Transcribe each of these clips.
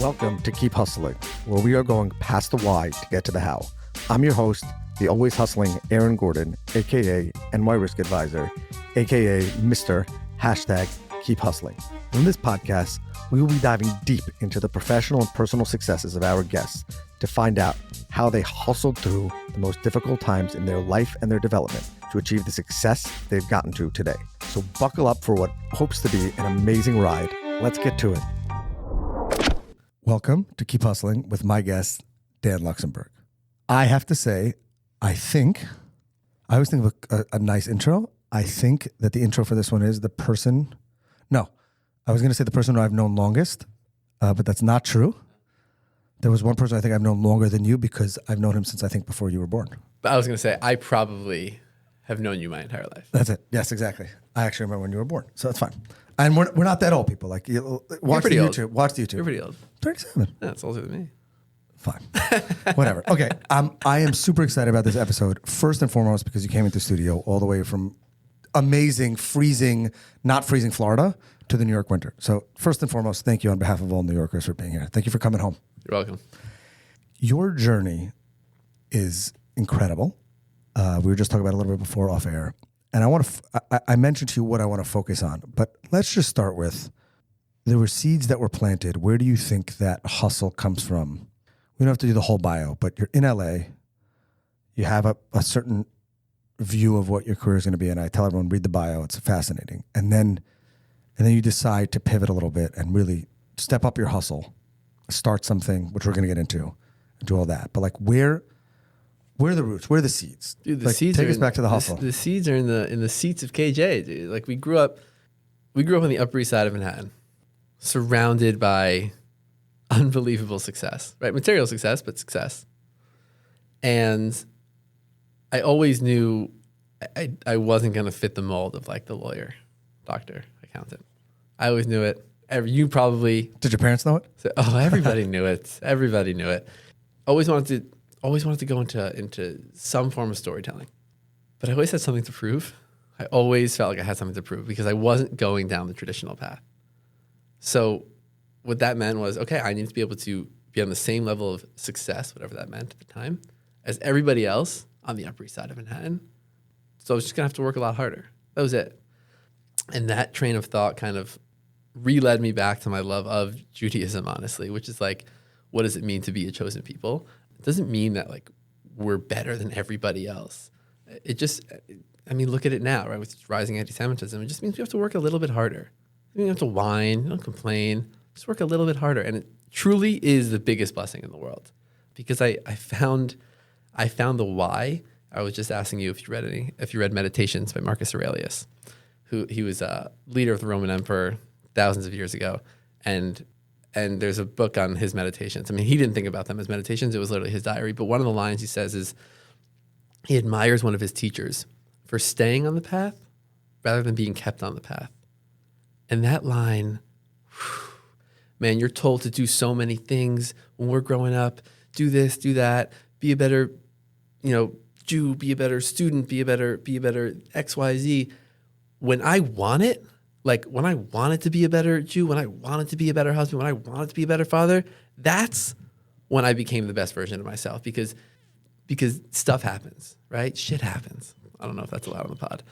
Welcome to Keep Hustling, where we are going past the why to get to the how. I'm your host, the always hustling Aaron Gordon, aka NY Risk Advisor, aka Mr. Keep Hustling. In this podcast, we will be diving deep into the professional and personal successes of our guests to find out how they hustled through the most difficult times in their life and their development to achieve the success they've gotten to today. So buckle up for what hopes to be an amazing ride. Let's get to it. Welcome to Keep Hustling with my guest, Dan Luxenberg. I have to say, I always think of a nice intro. I think that the intro for this one is the person who I've known longest, but that's not true. There was one person I think I've known longer than you because I've known him since I think before you were born. But I was going to say, I probably have known you my entire life. That's it. Yes, exactly. I actually remember when you were born, so that's fine. And we're not that old, people. Like, watch the YouTube. Watch the YouTube. You're pretty old. 37. Yeah, that's older than me. Fine. Whatever. Okay. I am super excited about this episode. First and foremost, because you came into the studio all the way from amazing, not freezing Florida to the New York winter. So first and foremost, thank you on behalf of all New Yorkers for being here. Thank you for coming home. You're welcome. Your journey is incredible. We were just talking about it a little bit before off air. And I mentioned to you what I want to focus on, but let's just start with, there were seeds that were planted. Where do you think that hustle comes from? We don't have to do the whole bio, but you're in LA. You have a certain view of what your career is going to be. And I tell everyone, read the bio. It's fascinating. And then you decide to pivot a little bit and really step up your hustle, start something, which we're going to get into, and do all that. But like, where are the roots? Where are the seeds? Dude, the seeds take us back to the hustle. The seeds are in the seats of KJ, dude. Like we grew up on the Upper East Side of Manhattan, surrounded by unbelievable success, right? Material success, but success. And I always knew I wasn't going to fit the mold of like the lawyer, doctor, accountant. I always knew it. You probably... Did your parents know it? Everybody knew it. Everybody knew it. Always wanted to go into some form of storytelling. But I always had something to prove. I always felt like I had something to prove because I wasn't going down the traditional path. So what that meant was, okay, I need to be able to be on the same level of success, whatever that meant at the time, as everybody else on the Upper East Side of Manhattan. So I was just going to have to work a lot harder. That was it. And that train of thought kind of re-led me back to my love of Judaism, honestly, which is like, what does it mean to be a chosen people? It doesn't mean that like we're better than everybody else. It just, look at it now, right? With rising antisemitism, it just means we have to work a little bit harder. You don't have to whine, don't complain, just work a little bit harder. And it truly is the biggest blessing in the world because I found the why. I was just asking you if you read Meditations by Marcus Aurelius, he was a leader of the Roman Emperor thousands of years ago. And there's a book on his meditations. He didn't think about them as meditations. It was literally his diary. But one of the lines he says is he admires one of his teachers for staying on the path rather than being kept on the path. And that line, man, you're told to do so many things when we're growing up. Do this, do that, be a better, Jew, be a better student, be a better XYZ. When I want it, like when I wanted to be a better Jew, when I wanted to be a better husband, when I wanted to be a better father, that's when I became the best version of myself because stuff happens, right? Shit happens. I don't know if that's allowed on the pod,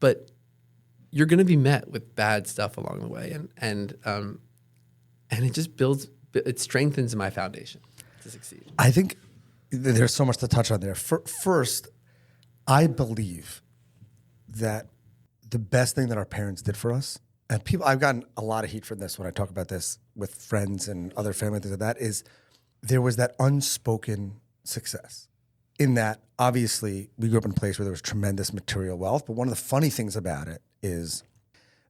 but you're going to be met with bad stuff along the way. And it just it strengthens my foundation to succeed. I think there's so much to touch on there. First, I believe that the best thing that our parents did for us, and I've gotten a lot of heat from this when I talk about this with friends and other family, things like that, is there was that unspoken success. In that, obviously, we grew up in a place where there was tremendous material wealth, but one of the funny things about it is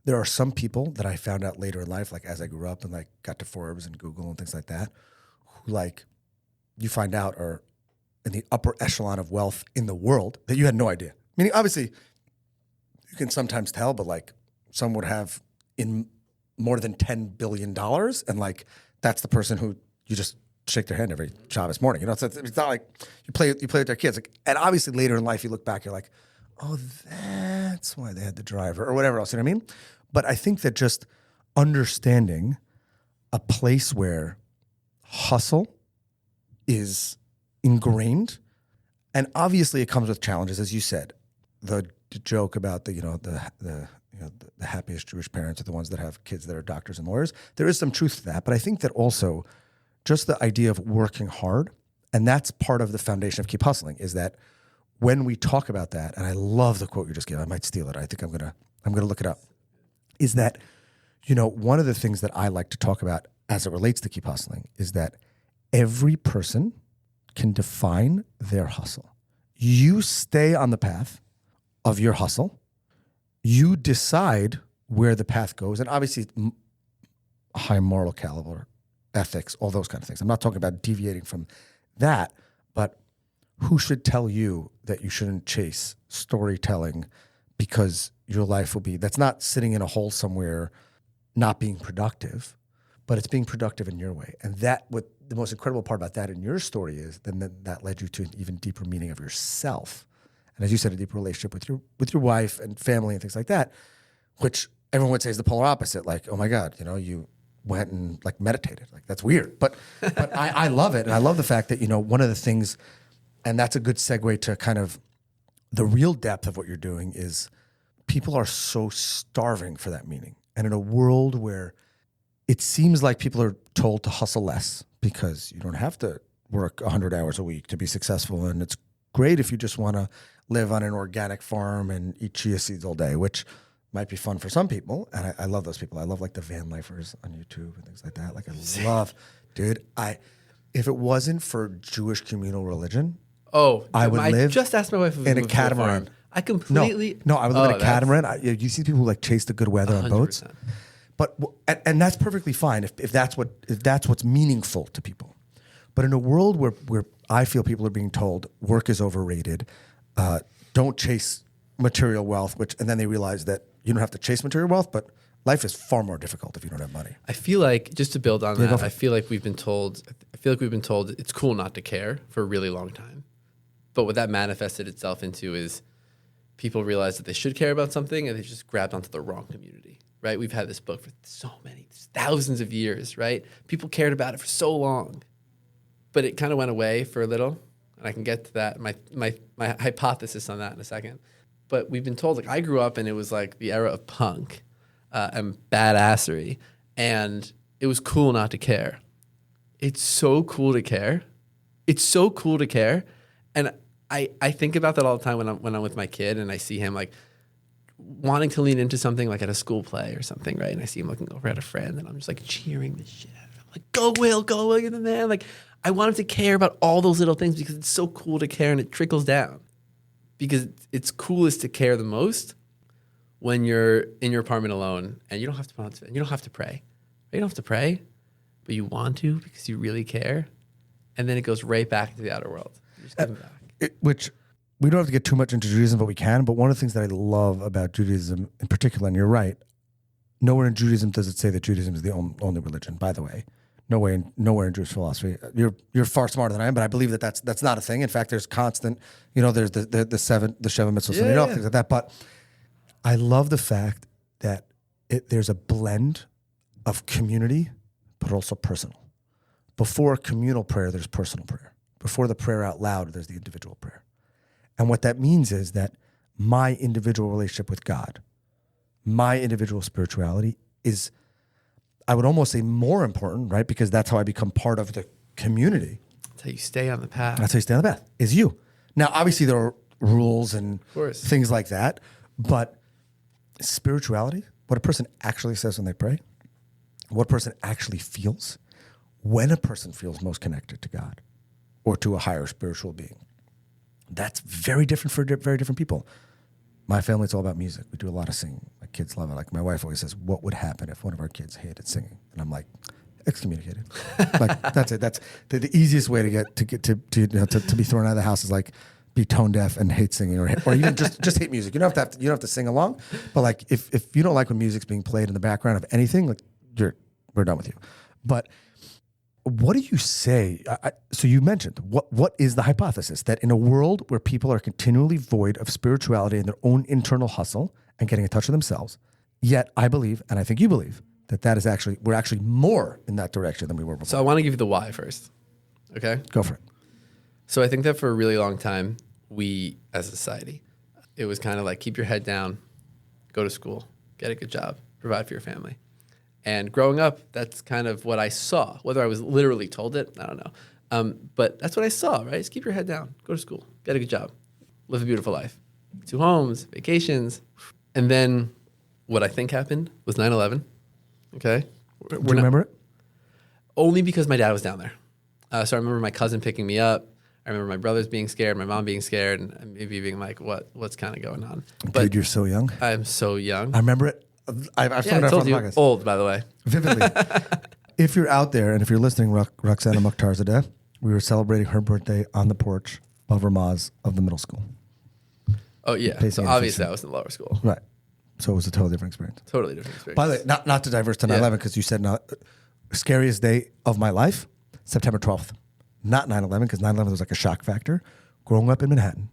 there are some people that I found out later in life, like as I grew up and like got to Forbes and Google and things like that, who like you find out are in the upper echelon of wealth in the world that you had no idea. Meaning, obviously, you can sometimes tell, but like some would have in more than $10 billion, and like that's the person who you just shake their hand every Shabbos morning. You know, it's not like you play with their kids. Like, and obviously later in life, you look back, you're like, oh, that's why they had the driver or whatever else. You know what I mean? But I think that just understanding a place where hustle is ingrained, and obviously it comes with challenges, as you said. The joke about the happiest Jewish parents are the ones that have kids that are doctors and lawyers. There is some truth to that, but I think that also just the idea of working hard, and that's part of the foundation of Keep Hustling, is that when we talk about that, and I love the quote you just gave, I might steal it. I think I'm gonna look it up. Is that, one of the things that I like to talk about as it relates to Keep Hustling is that every person can define their hustle. You stay on the path of your hustle. You decide where the path goes. And obviously, high moral caliber, ethics, all those kind of things. I'm not talking about deviating from that, but who should tell you that you shouldn't chase storytelling because your life will be, that's not sitting in a hole somewhere, not being productive, but it's being productive in your way. And what the most incredible part about that in your story is, then that led you to an even deeper meaning of yourself. And as you said, a deeper relationship with your wife and family and things like that, which everyone would say is the polar opposite. Like, oh my God, you went and like meditated. Like, that's weird. But I love it. And I love the fact that, one of the things, and that's a good segue to kind of the real depth of what you're doing, is people are so starving for that meaning. And in a world where it seems like people are told to hustle less because you don't have to work 100 hours a week to be successful. And it's great if you just want to live on an organic farm and eat chia seeds all day, which might be fun for some people. And I love those people. I love like the van lifers on YouTube and things like that. Like, I love, dude, if it wasn't for Jewish communal religion, I would live just asked my wife if in a catamaran. I completely No, I would live in a catamaran. You see people who like chase the good weather 100%. On boats. But and that's perfectly fine if that's what's meaningful to people. But in a world where I feel people are being told work is overrated, don't chase material wealth, and then they realize that you don't have to chase material wealth, but life is far more difficult if you don't have money. I feel like, just to build on that, I feel like we've been told it's cool not to care for a really long time. But what that manifested itself into is people realize that they should care about something and they just grabbed onto the wrong community, right? We've had this book for so many, thousands of years, right? People cared about it for so long, but it kind of went away for a little. And I can get to that, my hypothesis on that in a second. But we've been told, like, I grew up and it was like the era of punk and badassery, and it was cool not to care. It's so cool to care. It's so cool to care. And I think about that all the time when I'm with my kid and I see him like wanting to lean into something like at a school play or something, right? And I see him looking over at a friend and I'm just like cheering the shit out of him. Like, go Will, you're the man. Like, I want him to care about all those little things because it's so cool to care and it trickles down. Because it's coolest to care the most when you're in your apartment alone and you don't have to pray. You don't have to pray, but you want to because you really care. And then it goes right back into the outer world. You just give it back. Which we don't have to get too much into Judaism, but we can. But one of the things that I love about Judaism in particular, and you're right, nowhere in Judaism does it say that Judaism is the only religion, by the way. Nowhere in Jewish philosophy. You're far smarter than I am, but I believe that that's not a thing. In fact, there's constant, there's the Sheva Mitzvot, things like that. But I love the fact that there's a blend of community, but also personal. Before communal prayer, there's personal prayer. Before the prayer out loud, there's the individual prayer. And what that means is that my individual relationship with God, my individual spirituality is, I would almost say, more important, right? Because that's how I become part of the community. That's how you stay on the path. That's how you stay on the path, is you. Now, obviously, there are rules and things like that, but spirituality, what a person actually says when they pray, what a person actually feels, when a person feels most connected to God or to a higher spiritual being, that's very different for very different people. My family, it's all about music. We do a lot of singing. My kids love it. Like, my wife always says, what would happen if one of our kids hated singing? And I'm like, excommunicated. Like, that's it. That's the easiest way to be thrown out of the house is like be tone deaf and hate singing, or even just hate music. You don't have to sing along, but like if you don't like when music's being played in the background of anything, like we're done with you. But what do you say? So you mentioned what is the hypothesis that in a world where people are continually void of spirituality and their own internal hustle and getting in touch with themselves, yet I believe, and I think you believe, that is actually, we're actually more in that direction than we were before. So I want to give you the why first. Okay? Go for it. So I think that for a really long time, we as a society, it was kind of like keep your head down, go to school, get a good job, provide for your family. And growing up, that's kind of what I saw. Whether I was literally told it, I don't know. But that's what I saw, right? Just keep your head down, go to school, get a good job, live a beautiful life. 2 homes, vacations. And then what I think happened was 9/11. Okay? Do you remember it? Only because my dad was down there. So I remember my cousin picking me up. I remember my brothers being scared, my mom being scared, and maybe being like, what's kind of going on? But Dude, you're so young. I'm so young. I remember it. I've Yeah, I told you, old, by the way. Vividly. If you're out there and if you're listening, Roxana Mukhtarzadeh, we were celebrating her birthday on the porch of Ramaz of the middle school. Oh, yeah. Pacing So and obviously fixing. I was in lower school. Right. So it was a totally different experience. Totally different experience. By the way, not to diverse to 9/11 because you said scariest day of my life, September 12th. Not 9/11 because 9/11 was like a shock factor. Growing up in Manhattan,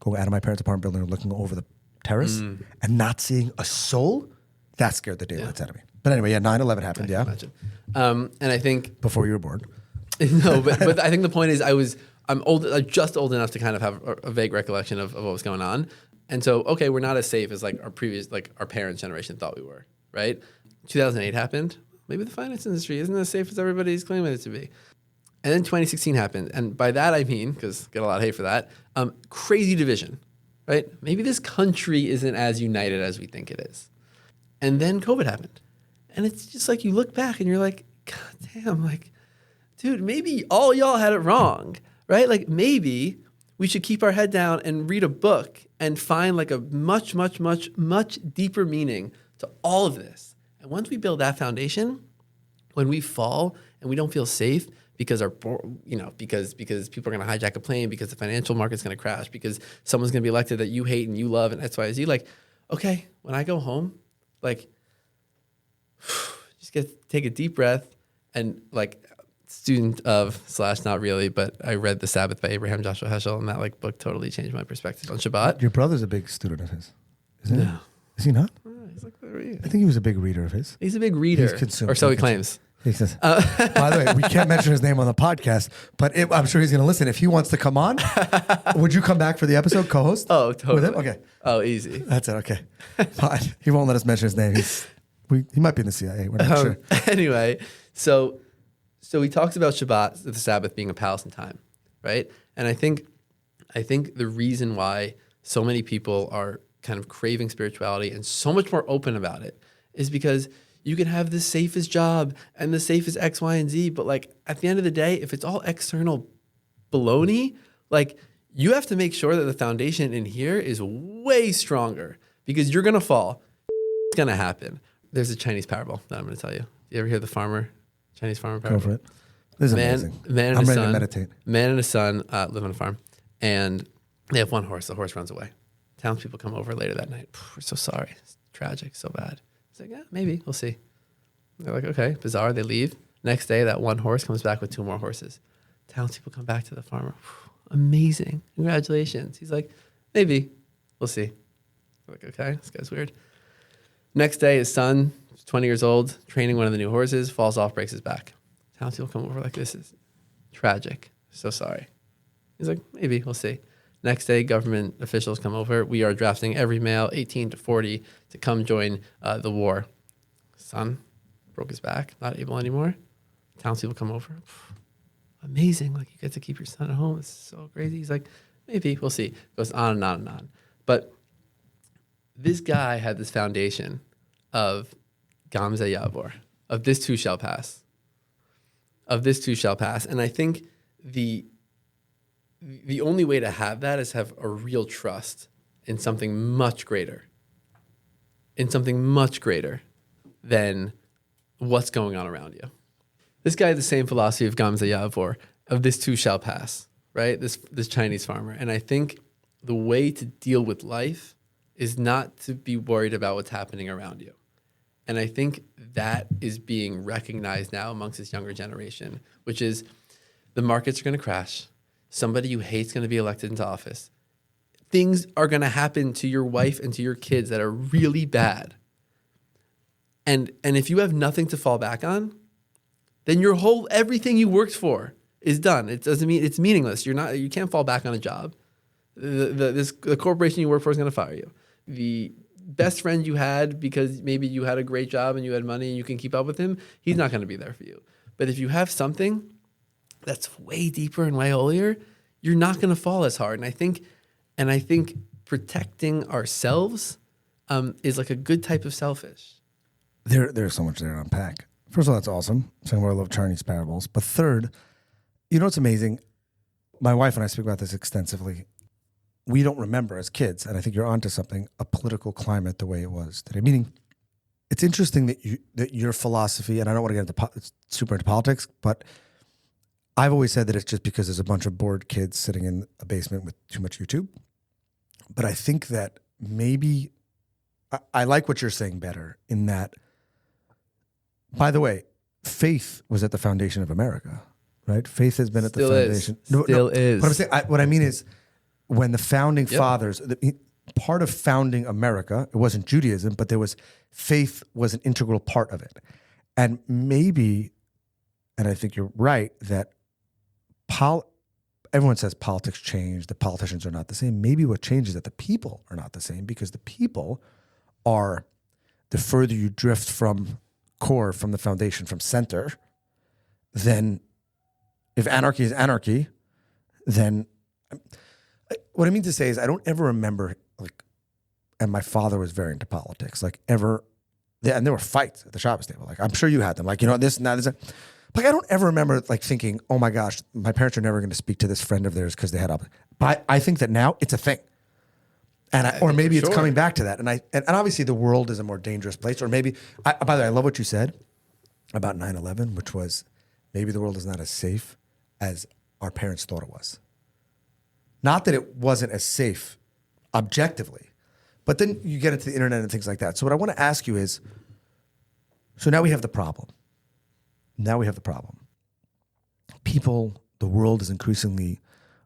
going out of my parents' apartment building and looking over the terrace and not seeing a soul, that scared the daylights out of me. But anyway, yeah, 9/11 happened, yeah. Imagine. And I think Before you were born. no, but I think the point is I'm just old enough to kind of have a vague recollection of what was going on. And so, okay, we're not as safe as like our parents' generation thought we were, right? 2008 happened. Maybe the finance industry isn't as safe as everybody's claiming it to be. And then 2016 happened. And by that I mean, because get a lot of hate for that, crazy division, right? Maybe this country isn't as united as we think it is. And then COVID happened. And it's just like you look back and you're like, God damn, like, dude, maybe all y'all had it wrong, right? Like maybe we should keep our head down and read a book and find like a much, much, much, much deeper meaning to all of this. And once we build that foundation, when we fall and we don't feel safe because because people are going to hijack a plane, because the financial market's going to crash, because someone's going to be elected that you hate and you love and X, Y, Z, like, okay, when I go home, like, just take a deep breath and like student of / not really, but I read The Sabbath by Abraham Joshua Heschel, and that like book totally changed my perspective on Shabbat. Your brother's a big student of his, isn't he? No. Is he not? He's like, where are you? I think he was a big reader of his. He's a big reader, He's consumed. or so he claims. He says, by the way, we can't mention his name on the podcast, but I'm sure he's going to listen. If he wants to come on, would you come back for the episode, co-host? Oh, totally. With him? Okay. Oh, easy. That's it. Okay. Fine. He won't let us mention his name. He might be in the CIA. We're not sure. Anyway, so he talks about Shabbat, the Sabbath, being a palace in time, right? And I think the reason why so many people are kind of craving spirituality and so much more open about it is because you can have the safest job and the safest X, Y, and Z, but like at the end of the day, if it's all external baloney, like you have to make sure that the foundation in here is way stronger because you're gonna fall. It's gonna happen. There's a Chinese parable that I'm gonna tell you. You ever hear the Chinese farmer parable? Go for it. This is amazing. Man and I'm his ready son, to meditate. Man and his son live on a farm, and they have one horse. The horse runs away. Townspeople come over later that night. We're so sorry. It's tragic, so bad. He's like, yeah, maybe. We'll see. They're like, okay, bizarre. They leave. Next day, that one horse comes back with 2 more horses. Townspeople come back to the farmer. Amazing. Congratulations. He's like, maybe. We'll see. They're like, okay, this guy's weird. Next day, his son, 20 years old, training one of the new horses, falls off, breaks his back. Townspeople come over like, this is tragic. So sorry. He's like, maybe. We'll see. Next day, government officials come over. We are drafting every male 18 to 40 to come join the war. Son broke his back, not able anymore. Townspeople come over. Amazing. Like, you get to keep your son at home. It's so crazy. He's like, maybe. We'll see. Goes on and on and on. But this guy had this foundation of Gamze Yavor, of this too shall pass. Of this too shall pass. And I think the only way to have that is have a real trust in something much greater. In something much greater than what's going on around you. This guy had the same philosophy of Gamze Yavor, of this too shall pass, right? This Chinese farmer. And I think the way to deal with life is not to be worried about what's happening around you. And I think that is being recognized now amongst this younger generation, which is the markets are going to crash. Somebody you hate is going to be elected into office. Things are going to happen to your wife and to your kids that are really bad. And if you have nothing to fall back on, then everything you worked for is done. It doesn't mean it's meaningless. You can't fall back on a job. The corporation you work for is going to fire you. The best friend you had because maybe you had a great job and you had money and you can keep up with him, he's not going to be there for you. But if you have something that's way deeper and way holier, you're not going to fall as hard. And I think protecting ourselves is like a good type of selfish. There's so much there to unpack. First of all, that's awesome. Second of all, I love Chinese parables. But third, you know what's amazing? My wife and I speak about this extensively. We don't remember as kids, and I think you're onto something, a political climate the way it was today. Meaning, it's interesting that your philosophy, and I don't want to get into super into politics, but I've always said that it's just because there's a bunch of bored kids sitting in a basement with too much YouTube. But I think that maybe I like what you're saying better in that. By the way, faith was at the foundation of America, right? Faith has been at the foundation. Still is. What I'm saying, what I mean is, when the founding fathers, part of founding America, it wasn't Judaism, but faith was an integral part of it. And maybe, and I think you're right, that everyone says politics change, the politicians are not the same. Maybe what changes is that the people are not the same, because the people are, the further you drift from core, from the foundation, from center, then if anarchy is anarchy, then what I mean to say is I don't ever remember, like, and my father was very into politics, like ever, and there were fights at the Shabbos table. Like, I'm sure you had them, like, this and that. Like, I don't ever remember like thinking, oh my gosh, my parents are never going to speak to this friend of theirs because they had up. But I think that now it's a thing. Or maybe it's coming back to that. And obviously the world is a more dangerous place. Or maybe, by the way, I love what you said about 9/11, which was maybe the world is not as safe as our parents thought it was. Not that it wasn't as safe objectively, but then you get into the internet and things like that. So what I want to ask you is, so now we have the problem. People, the world is increasingly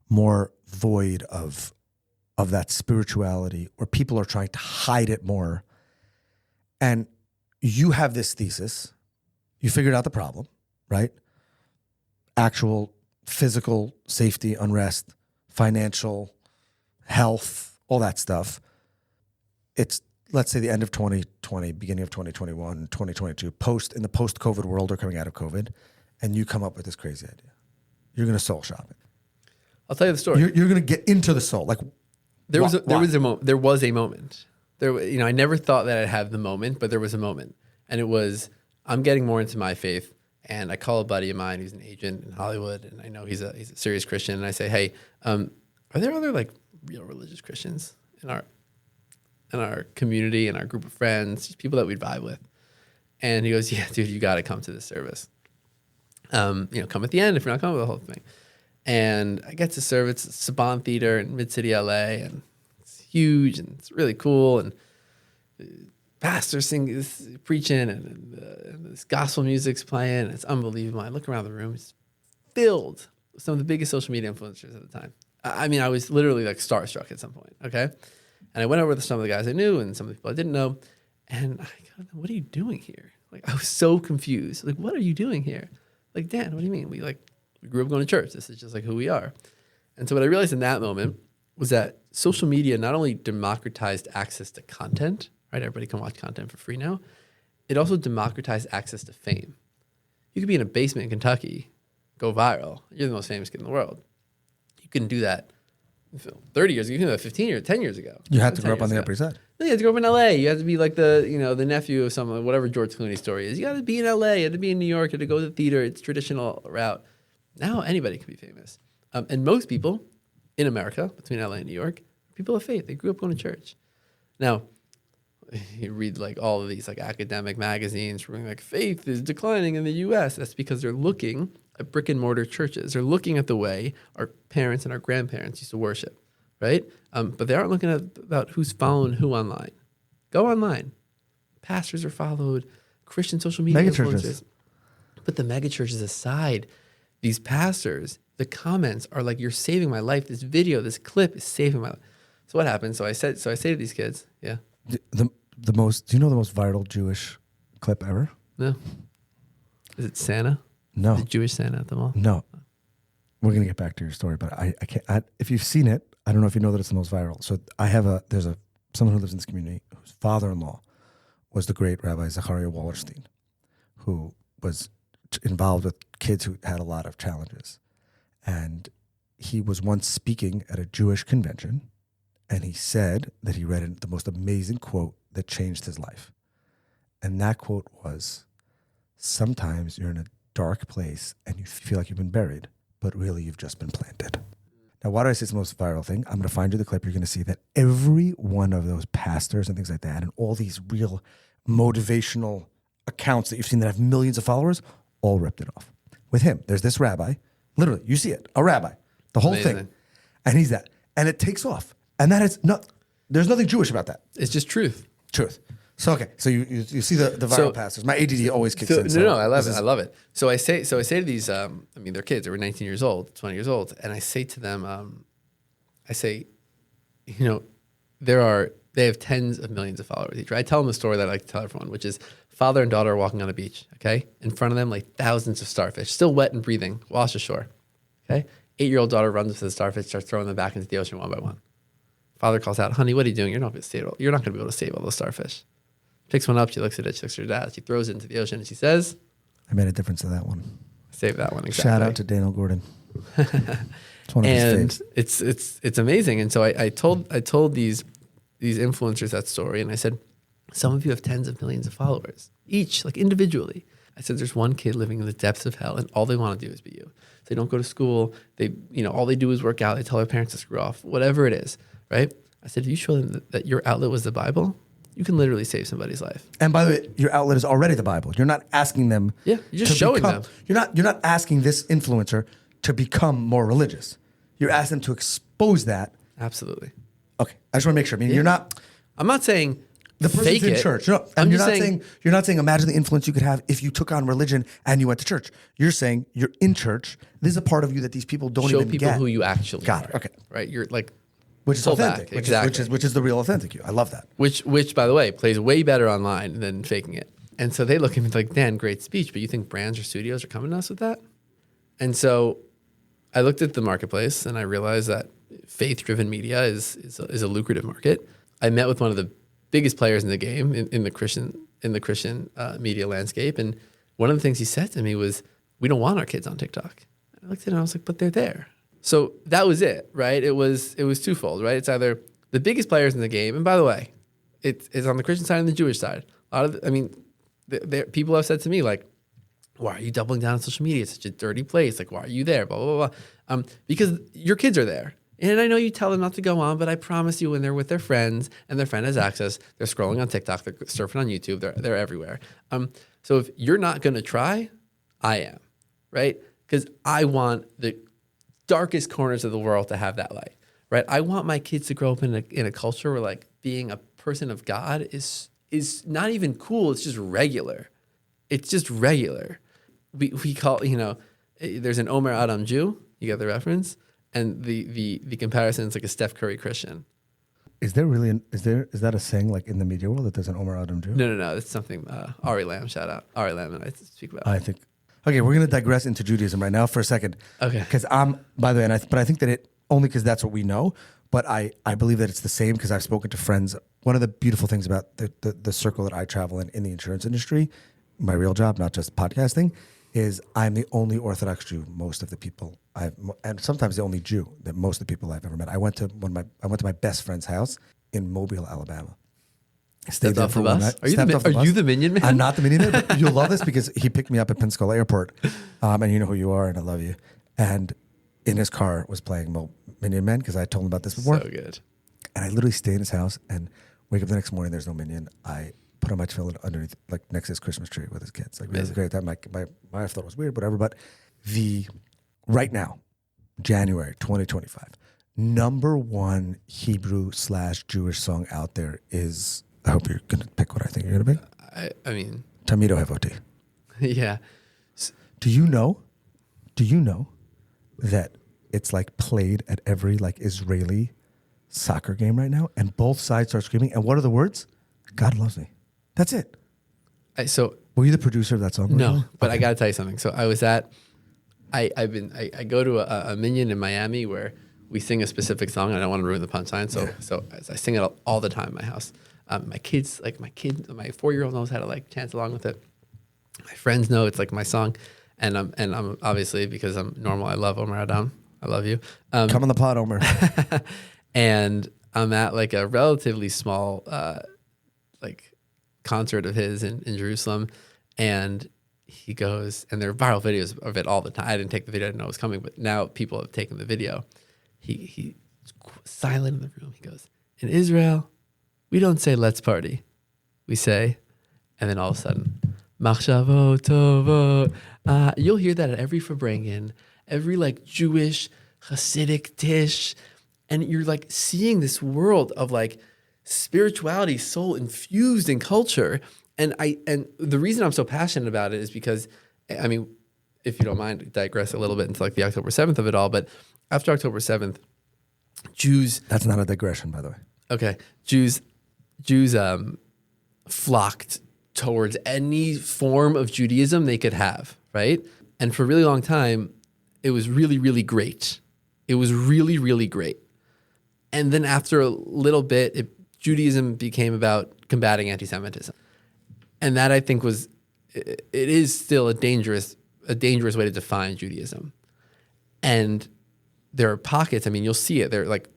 more void of that spirituality, or people are trying to hide it more. And you have this thesis. You figured out the problem, right? Actual physical safety, unrest, financial, health, all that stuff. It's, let's say, the end of 2020, beginning of 2021, 2022, in the post-COVID world or coming out of COVID, and you come up with this crazy idea. You're going to soul shop it. I'll tell you the story. You're going to get into the soul. Like, there was a moment. I never thought that I'd have the moment, but there was a moment, and it was, I'm getting more into my faith, and I call a buddy of mine who's an agent in Hollywood, and I know he's a serious Christian, and I say, hey, are there other like real religious Christians in our community, in our group of friends, just people that we'd vibe with? And he goes, yeah, dude, you got to come to this service. Come at the end if you're not coming with the whole thing. And I get to service at Saban Theater in Mid-City, LA, and it's huge and it's really cool. And the pastor preaching, and this gospel music's playing, and it's unbelievable. I look around the room, it's filled with some of the biggest social media influencers at the time. I mean, I was literally like starstruck at some point, okay? And I went over to some of the guys I knew and some of the people I didn't know, and I go, what are you doing here? Like, I was so confused. Like, what are you doing here? Like, Dan, what do you mean? We grew up going to church. This is just like who we are. And so what I realized in that moment was that social media not only democratized access to content, right? Everybody can watch content for free now. It also democratized access to fame. You could be in a basement in Kentucky, go viral. You're the most famous kid in the world. You couldn't do that 30 years ago. You couldn't do that 15 years, 10 years ago. You had to grow up on the Upper East Side. No, you had to grow up in LA. You had to be like the nephew of someone, whatever George Clooney's story is. You got to be in LA. You had to be in New York. You had to go to the theater. It's traditional route. Now anybody can be famous. And most people in America, between LA and New York, are people of faith. They grew up going to church. Now, you read like all of these like academic magazines where like faith is declining in the US. That's because they're looking at brick and mortar churches. They're looking at the way our parents and our grandparents used to worship, right? But they aren't looking at about who's following who online. Go online. Pastors are followed, Christian social media influencers. Put the mega churches aside. These pastors, the comments are like, you're saving my life. This video, this clip is saving my life. So what happened? So I say to these kids, yeah. Do you know the most viral Jewish clip ever? No. Is it Santa? No. The Jewish Santa at the mall? No. We're going to get back to your story, but I can't. If you've seen it, I don't know if you know that it's the most viral. So there's someone who lives in this community whose father-in-law was the great Rabbi Zachariah Wallerstein, who was involved with kids who had a lot of challenges. And he was once speaking at a Jewish convention, and he said that he read the most amazing quote that changed his life. And that quote was, "Sometimes you're in a dark place and you feel like you've been buried, but really you've just been planted." Now, why do I say it's the most viral thing? I'm going to find you the clip. You're going to see that every one of those pastors and things like that, and all these real motivational accounts that you've seen that have millions of followers, all ripped it off. With him, there's this rabbi, literally, you see it, a rabbi, the whole Amazing. thing. And he's that. And it takes off. And that is there's nothing Jewish about that. It's just truth. Truth. So, okay. So you see the viral pastors. My ADD always kicks in. No, I love it. I love it. So I say to these, they're kids. They were 19 years old, 20 years old. And I say to them, they have tens of millions of followers each. Right? I tell them the story that I like to tell everyone, which is father and daughter are walking on a beach. Okay. In front of them, like thousands of starfish, still wet and breathing, wash ashore. Okay. 8-year-old daughter runs to the starfish, starts throwing them back into the ocean one by one. Father calls out, "Honey, what are you doing? You're not going to be able to save all those starfish." Picks one up, she looks at it, she looks at her dad, she throws it into the ocean, and she says, "I made a difference in that one." Save that one, exactly. Shout out to Daniel Gordon. It's one of his faves. It's amazing. And so I told these influencers that story, and I said, some of you have tens of millions of followers, each, like individually. I said, there's one kid living in the depths of hell, and all they want to do is be you. They don't go to school. All they do is work out. They tell their parents to screw off, whatever it is, right? I said, if you show them that your outlet was the Bible, you can literally save somebody's life. And by the way, your outlet is already the Bible. You're not asking them. Yeah, you're just showing them. You're not asking this influencer to become more religious. You're asking them to expose that. Absolutely. Okay, I just want to make sure. I mean, you're not. I'm not saying the person's fake in it. church. No, and you're not saying imagine the influence you could have if you took on religion and you went to church. You're saying you're in church. This is a part of you that these people don't show even people get. who you actually got are. it. Okay, right. You're like. Which is pull authentic, back. Exactly. which is the real authentic you. I love that. Which, by the way, plays way better online than faking it. And so they look at me like, Dan, great speech, but you think brands or studios are coming to us with that? And so I looked at the marketplace and I realized that faith-driven media is a lucrative market. I met with one of the biggest players in the game in the Christian media landscape, and one of the things he said to me was, "We don't want our kids on TikTok." And I looked at him and I was like, "But they're there." So that was it, right? It was twofold, right? It's either the biggest players in the game, and by the way, it's on the Christian side and the Jewish side. People have said to me like, "Why are you doubling down on social media? It's such a dirty place. Like, why are you there?" Blah blah blah. Because your kids are there, and I know you tell them not to go on, but I promise you, when they're with their friends and their friend has access, they're scrolling on TikTok, they're surfing on YouTube, they're everywhere. So if you're not going to try, I am, right? Because I want the darkest corners of the world to have that light, right? I want my kids to grow up in a culture where like being a person of God is not even cool. It's just regular. It's just regular. We call, there's an Omer Adam Jew. You get the reference, and the comparison is like a Steph Curry Christian. Is that a saying like in the media world that there's an Omer Adam Jew? No. It's something Ari Lam, shout out Ari Lam, and I speak about. I think. Okay, we're going to digress into Judaism right now for a second. Okay. Because by the way, but I think that it, only because that's what we know, but I believe that it's the same because I've spoken to friends. One of the beautiful things about the circle that I travel in the insurance industry, my real job, not just podcasting, is I'm the only Orthodox Jew most of the people and sometimes the only Jew that most of the people I've ever met. I went to my best friend's house in Mobile, Alabama. I stayed there for 1 night. Are you the minion man? I'm not the minion man, but you'll love this because he picked me up at Pensacola Airport, and you know who you are, and I love you. And in his car was playing Minion Man because I told him about this before. So good. And I literally stay in his house and wake up the next morning. There's no Minion. I put on my tefillin underneath, like next to his Christmas tree with his kids. Like, it was a great time. My wife thought it was weird, whatever. But right now, January 2025, number one Hebrew/Jewish song out there is. I hope you're going to pick what I think you're going to pick. I mean, Tamido Hevoti. Yeah. Do you know that it's like played at every like Israeli soccer game right now, and both sides start screaming? And what are the words? God loves me. That's it. Were you the producer of that song? No, originally? but I got to tell you something. So I was at, I go to a minion in Miami where we sing a specific song. And I don't want to ruin the punchline. So I sing it all the time in my house. My 4-year-old knows how to like chant along with it. My friends know it's like my song. And I'm obviously, because I'm normal, I love Omer Adam. I love you. Come on the pod, Omer. And I'm at like a relatively small like concert of his in Jerusalem, and he goes, and there are viral videos of it all the time. I didn't take the video, I didn't know it was coming, but now people have taken the video. He's silent in the room. He goes, in Israel, we don't say let's party. We say, and then all of a sudden, machshavo tovot. You'll hear that at every Farbrengen, every like Jewish Hasidic dish, and you're like seeing this world of like spirituality, soul infused in culture. And the reason I'm so passionate about it is because, I mean, if you don't mind, digress a little bit into like the October 7th of it all. But after October 7th, Jews. That's not a digression, by the way. Okay, Jews flocked towards any form of Judaism they could have, right? And for a really long time, it was really, really great. It was really, really great. And then after a little bit, Judaism became about combating antisemitism. And that, I think, it is still a dangerous way to define Judaism. And there are pockets, I mean, you'll see it. They're like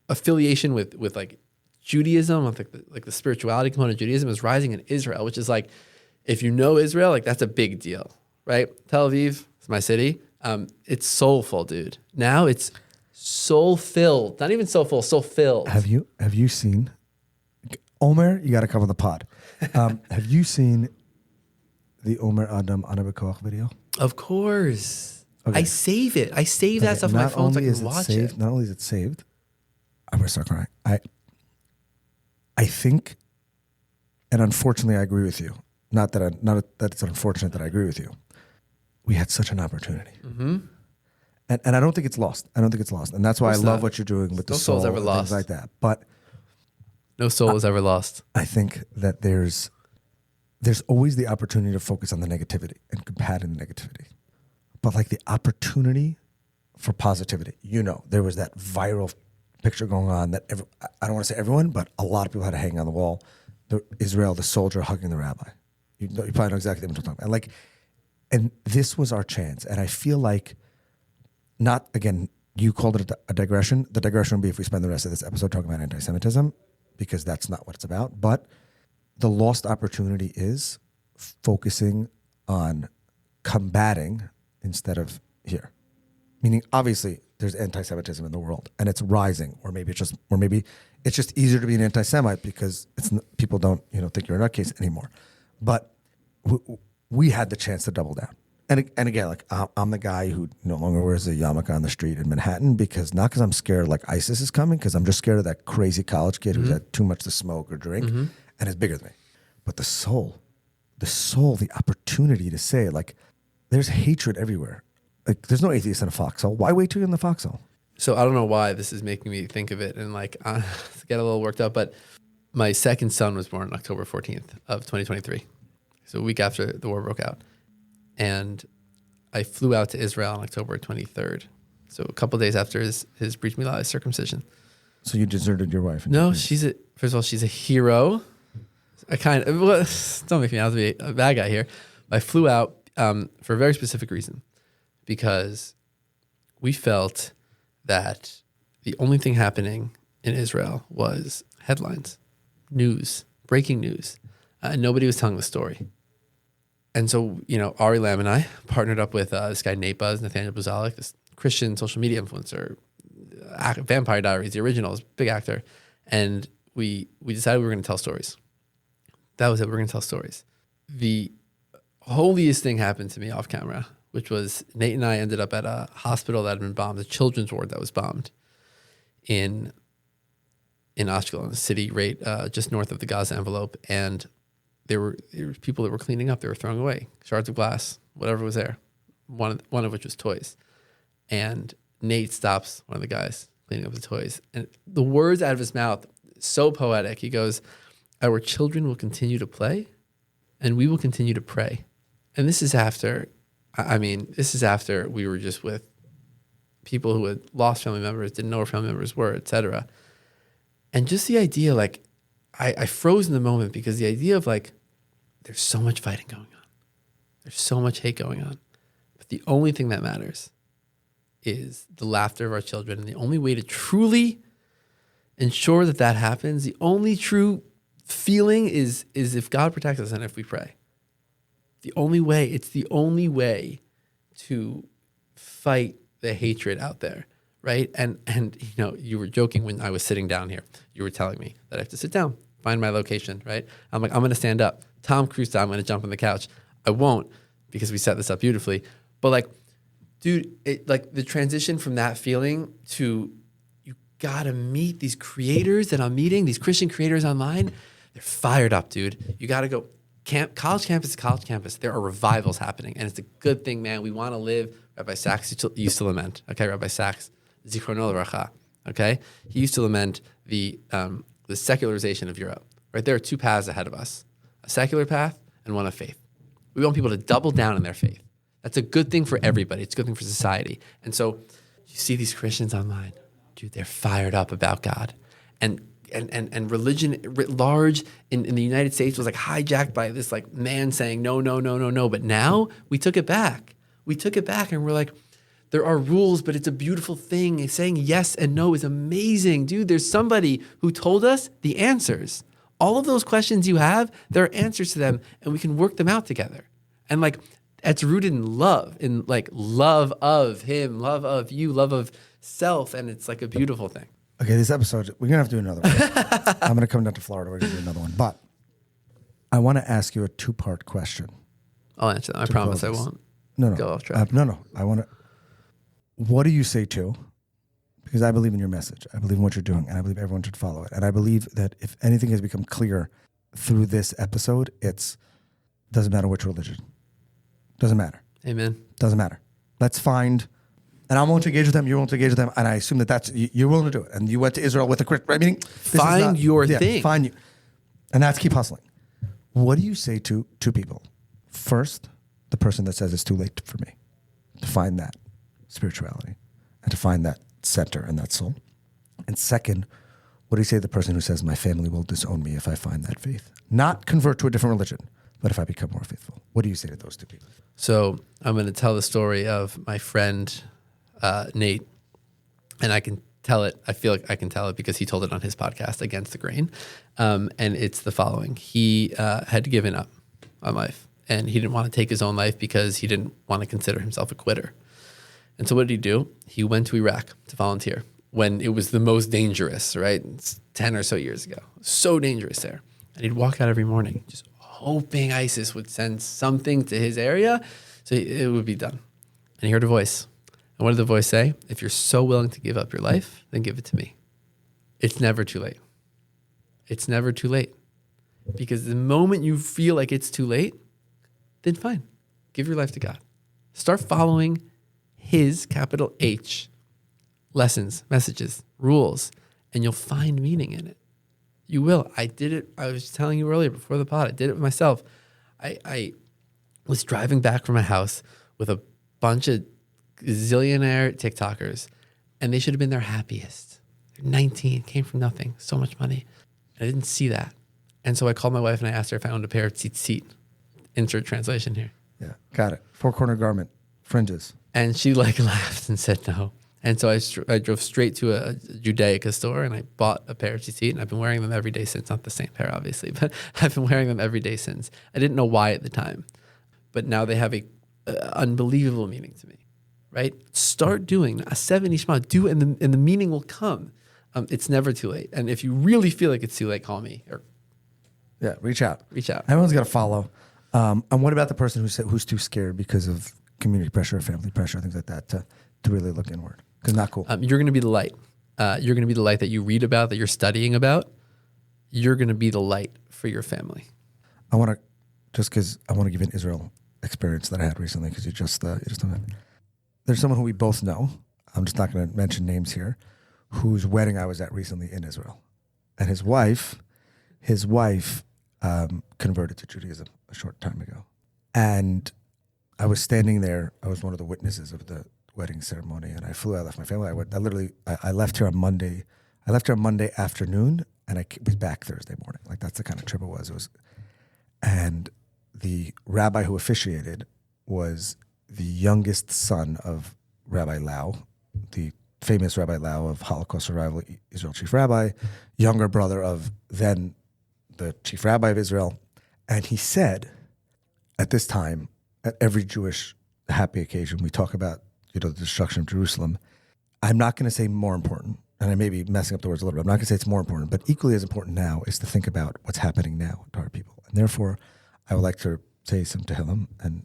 affiliation with like Judaism, like the spirituality component of Judaism is rising in Israel, which is like, if you know Israel, like that's a big deal, right? Tel Aviv, it's my city. It's soulful, dude. Now it's soul-filled. Not even soulful, soul-filled. Have you seen, Omer, you got to come on the pod. Have you seen the Omer Adam Anabekoach video? Of course. Okay. I save it. I save that stuff on my phone so I can watch it. Not only is it saved, I'm going to start crying. I think, and unfortunately I agree with you. Not that it's unfortunate that I agree with you. We had such an opportunity. Mm-hmm. And I don't think it's lost. And that's why I love what you're doing with the soul and things like that. But no soul is ever lost. I think that there's always the opportunity to focus on the negativity and combating the negativity. But like the opportunity for positivity. There was that viral picture going on that I don't want to say everyone, but a lot of people had to hang on the wall. Israel, the soldier hugging the rabbi. You probably know exactly what I'm talking about. And this was our chance. And I feel like, not, again, you called it a digression. The digression would be if we spend the rest of this episode talking about anti-Semitism, because that's not what it's about. But the lost opportunity is focusing on combating instead of here. Meaning, obviously, there's anti-Semitism in the world, and it's rising. Or maybe it's just easier to be an anti-Semite because people don't think you're a nutcase anymore. But we had the chance to double down. And again, like I'm the guy who no longer wears a yarmulke on the street in Manhattan not because I'm scared like ISIS is coming, because I'm just scared of that crazy college kid who's had too much to smoke or drink and is bigger than me. But the soul, the opportunity to say, like, there's hatred everywhere. Like, there's no atheist in a foxhole. Why wait till you're in the foxhole? So I don't know why this is making me think of it and like get a little worked up, but my second son was born on October 14th of 2023. So a week after the war broke out. And I flew out to Israel on October 23rd. So a couple of days after his Brit Milah, his circumcision. So you deserted your wife? No, first of all, she's a hero. Don't make me out to be a bad guy here. I flew out for a very specific reason, because we felt that the only thing happening in Israel was headlines, news, breaking news. And nobody was telling the story. And so, Ari Lam and I partnered up with this guy, Nate Buzz, Nathaniel Buzalik, this Christian social media influencer, Vampire Diaries, the original, big actor. And we decided we were going to tell stories. That was it. We were going to tell stories. The holiest thing happened to me off camera, which was Nate and I ended up at a hospital that had been bombed, a children's ward that was bombed in Ashkelon, a city right just north of the Gaza envelope. And there were people that were cleaning up. They were throwing away shards of glass, whatever was there, one of which was toys. And Nate stops one of the guys cleaning up the toys. And the words out of his mouth, so poetic. He goes, our children will continue to play and we will continue to pray. And this is after, this is after we were just with people who had lost family members, didn't know where family members were, etc. And just the idea, like, I froze in the moment because the idea of like, there's so much fighting going on. There's so much hate going on. But the only thing that matters is the laughter of our children. And the only way to truly ensure that that happens, the only true feeling is if God protects us and if we pray. It's the only way to fight the hatred out there, right? And you know, you were joking when I was sitting down here. You were telling me that I have to sit down, find my location, right? I'm like, I'm going to stand up. Tom Cruise style, I'm going to jump on the couch. I won't because we set this up beautifully. But like, dude, like the transition from that feeling to you got to meet these creators that I'm meeting, these Christian creators online. They're fired up, dude. You got to go. College campus to college campus. There are revivals happening, and it's a good thing, man. We want to live. Rabbi Sachs used to lament. Okay, Rabbi Sachs, Zichrono Levracha. Okay, he used to lament the secularization of Europe. Right, there are two paths ahead of us: a secular path and one of faith. We want people to double down in their faith. That's a good thing for everybody. It's a good thing for society. And so, you see these Christians online, dude. They're fired up about God, and religion writ large in the United States was like hijacked by this like man saying no, no, no, no, no. But now we took it back. We took it back and we're like, there are rules, but it's a beautiful thing. And saying yes and no is amazing. Dude, there's somebody who told us the answers. All of those questions you have, there are answers to them and we can work them out together. And like, it's rooted in love, in like love of him, love of you, love of self. And it's like a beautiful thing. Okay, this episode, we're going to have to do another one. I'm going to come down to Florida. We're going to do another one. But I want to ask you a two-part question. I'll answer that. I promise I won't go off track. No. I want to, what do you say to, because I believe in your message. I believe in what you're doing, and I believe everyone should follow it. And I believe that if anything has become clear through this episode, doesn't matter which religion. Doesn't matter. Amen. Doesn't matter. Let's find... And I'm willing to engage with them. You're willing to engage with them, and I assume that you're willing to do it. And you went to Israel with a Christian. Right? Meaning, find your thing. Find you, and that's keep hustling. What do you say to two people? First, the person that says it's too late for me to find that spirituality and to find that center and that soul. And second, what do you say to the person who says my family will disown me if I find that faith? Not convert to a different religion, but if I become more faithful. What do you say to those two people? So I'm going to tell the story of my friend. Nate, and I can tell it. I feel like I can tell it because he told it on his podcast, Against the Grain. And it's the following. He had given up on life and he didn't want to take his own life because he didn't want to consider himself a quitter. And so what did he do? He went to Iraq to volunteer when it was the most dangerous, right? It's 10 or so years ago. So dangerous there. And he'd walk out every morning just hoping ISIS would send something to his area so it would be done. And he heard a voice. And what did the voice say? If you're so willing to give up your life, then give it to me. It's never too late. It's never too late. Because the moment you feel like it's too late, then fine. Give your life to God. Start following his, capital H, lessons, messages, rules, and you'll find meaning in it. You will. I did it. I was telling you earlier before the pod. I did it myself. I was driving back from my house with a bunch of zillionaire TikTokers, and they should have been their happiest. They're 19, came from nothing, so much money. I didn't see that. And so I called my wife and I asked her if I owned a pair of tzitzit. Insert translation here. Yeah, got it. Four-corner garment, fringes. And she like laughed and said no. And so I drove straight to a Judaica store and I bought a pair of tzitzit, and I've been wearing them every day since. Not the same pair, obviously, but I've been wearing them every day since. I didn't know why at the time, but now they have a unbelievable meaning to me. Right? Start doing a 70 Shema. Do it, and the meaning will come. It's never too late. And if you really feel like it's too late, call me. Yeah, reach out. Reach out. Everyone's got to follow. And what about the person who's too scared because of community pressure, family pressure, things like that, to really look inward? Because not cool. You're going to be the light. You're going to be the light that you read about, that you're studying about. You're going to be the light for your family. I want to give an Israel experience that I had recently, because you just don't have. There's someone who we both know. I'm just not going to mention names here, whose wedding I was at recently in Israel. And his wife his wife converted to Judaism a short time ago. And I was standing there. I was one of the witnesses of the wedding ceremony, and I left my family. I left here on Monday. I left here on Monday afternoon, and I was back Thursday morning. Like, that's the kind of trip it was. And the rabbi who officiated was the youngest son of Rabbi Lau, the famous Rabbi Lau of Holocaust survival, Israel chief rabbi, younger brother of then the chief rabbi of Israel. And he said, at this time, at every Jewish happy occasion, we talk about, the destruction of Jerusalem. I'm not going to say more important, and I may be messing up the words a little bit. I'm not going to say it's more important, but equally as important now is to think about what's happening now to our people. And therefore, I would like to say some Tehillim, and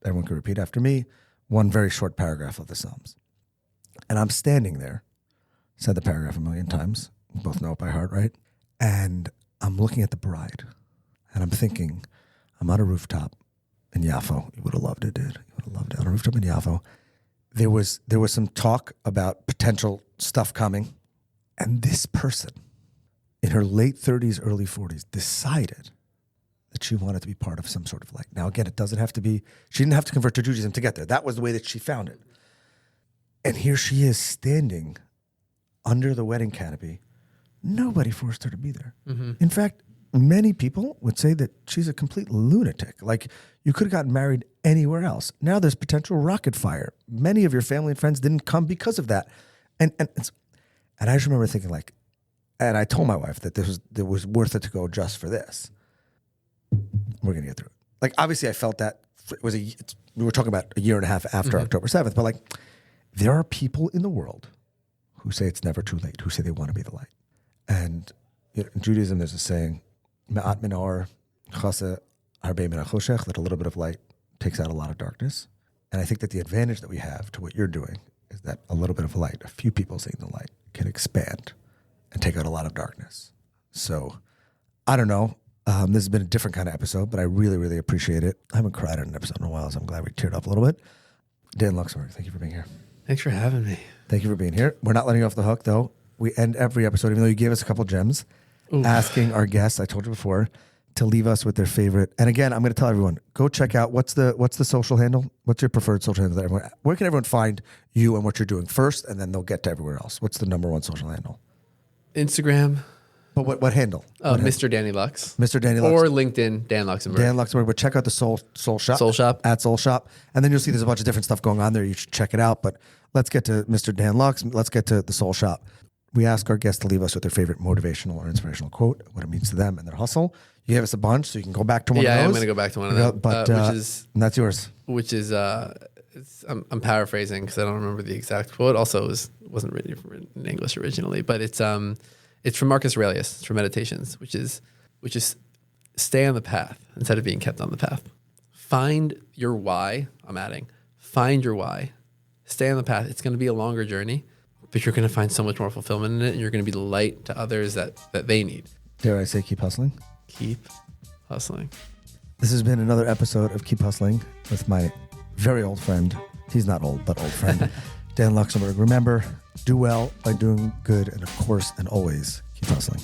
everyone can repeat after me, one very short paragraph of the Psalms. And I'm standing there, said the paragraph a million times, we both know it by heart, right? And I'm looking at the bride, and I'm thinking, I'm on a rooftop in Yafo. You would have loved it, dude. You would have loved it. On a rooftop in Yafo. There was some talk about potential stuff coming, and this person, in her late 30s, early 40s, decided that she wanted to be part of some sort of light. Now, again, it doesn't have to be, she didn't have to convert to Judaism to get there. That was the way that she found it. And here she is standing under the wedding canopy. Nobody forced her to be there. Mm-hmm. In fact, many people would say that she's a complete lunatic. Like, you could have gotten married anywhere else. Now there's potential rocket fire. Many of your family and friends didn't come because of that. And I just remember thinking, like, and I told my wife that it was worth it to go just for this. We're going to get through it. Like, obviously I felt that we were talking about a year and a half after October 7th, but like, there are people in the world who say it's never too late, who say they want to be the light. And in Judaism, there's a saying, Ma'at min ha'or chasa harbe min ha'choshech, that a little bit of light takes out a lot of darkness. And I think that the advantage that we have to what you're doing is that a little bit of light, a few people seeing the light, can expand and take out a lot of darkness. So, I don't know. This has been a different kind of episode, but I really, really appreciate it. I haven't cried on an episode in a while, so I'm glad we teared up a little bit. Dan Luxenberg, thank you for being here. Thanks for having me. Thank you for being here. We're not letting you off the hook, though. We end every episode, even though you gave us a couple gems, asking our guests, I told you before, to leave us with their favorite. And again, I'm going to tell everyone, go check out, what's the social handle? What's your preferred social handle? Where can everyone find you and what you're doing first, and then they'll get to everywhere else? What's the number one social handle? Instagram. But what handle? Mr. Danny Lux. Mr. Danny Lux. Or LinkedIn, Dan Luxenberg. Dan Luxenberg. But check out the Soul Shop. Soul Shop. At Soul Shop. And then you'll see there's a bunch of different stuff going on there. You should check it out. But let's get to Mr. Dan Lux. Let's get to the Soul Shop. We ask our guests to leave us with their favorite motivational or inspirational quote, what it means to them and their hustle. You gave us a bunch, so you can go back to one of those. Yeah, I'm going to go back to one of them. But, and that's yours. Which is, I'm paraphrasing because I don't remember the exact quote. Also, it wasn't written in English originally, but it's from Marcus Aurelius. It's from Meditations, which is stay on the path instead of being kept on the path. Find your why. Find your why. Stay on the path. It's going to be a longer journey, but you're going to find so much more fulfillment in it, and you're going to be the light to others that they need. Dare I say, keep hustling? Keep hustling. This has been another episode of Keep Hustling with my very old friend. He's not old, but old friend, Dan Luxenberg. Remember, do well by doing good, and of course, and always, keep hustling.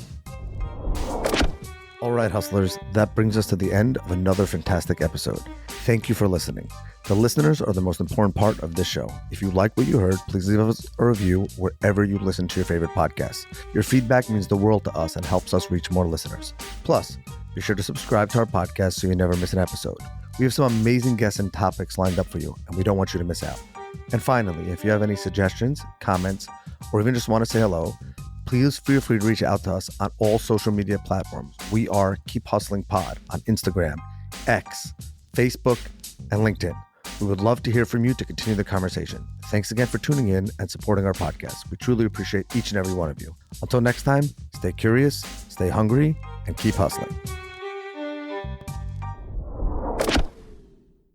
All right, hustlers, that brings us to the end of another fantastic episode. Thank you for listening. The listeners are the most important part of this show. If you like what you heard, please leave us a review wherever you listen to your favorite podcasts. Your feedback means the world to us and helps us reach more listeners. Plus, be sure to subscribe to our podcast so you never miss an episode. We have some amazing guests and topics lined up for you, and we don't want you to miss out. And finally, if you have any suggestions, comments, or even just want to say hello, please feel free to reach out to us on all social media platforms. We are Keep Hustling Pod on Instagram, X, Facebook, and LinkedIn. We would love to hear from you to continue the conversation. Thanks again for tuning in and supporting our podcast. We truly appreciate each and every one of you. Until next time, stay curious, stay hungry, and keep hustling.